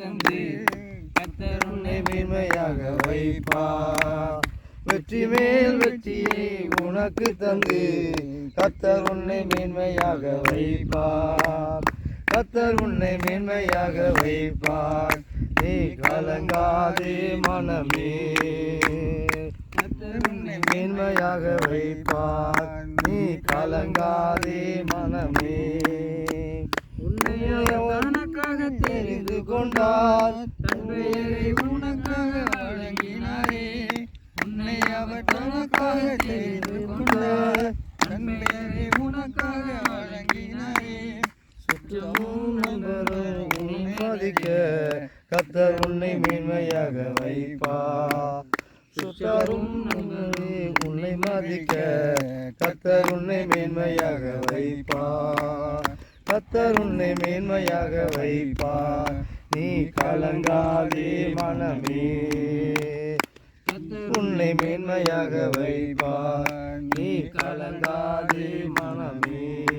தந்து கர்த்தர் உன்னை மேன்மையாக வைப்பார். வெற்றி மேல் வெற்றியை உனக்கு தந்து கர்த்தர் உன்னை மேன்மையாக வைப்பார். கர்த்தர் உன்னை மேன்மையாக வைப்பார். நீ கலங்காதே மனமே, கர்த்தர் உன்னை மேன்மையாக வைப்பார். நீ கலங்காதே மனமே. உன்னை தனக்காக தெரிந்து கொண்டார், தன் பெயரை உனக்காக வழங்கினாரே. உன்னை அவர் தனக்காக தெரிந்து கொண்டார், தன் பெயரை உனக்காக வழங்கினாரே. சுற்றமும் நண்பரும் உன்னை மதிக்க கர்த்தர் உன்னை மேன்மையாக வைப்பார். சுற்றரும் நண்பரே உன்னை மதிக்க கர்த்தர் உன்னை மேன்மையாக வைப்பார். கர்த்தர் உன்னை மேன்மையாக வைப்பார். நீ கலங்காதே மனமே, உன்னை மேன்மையாக வைப்பார். நீ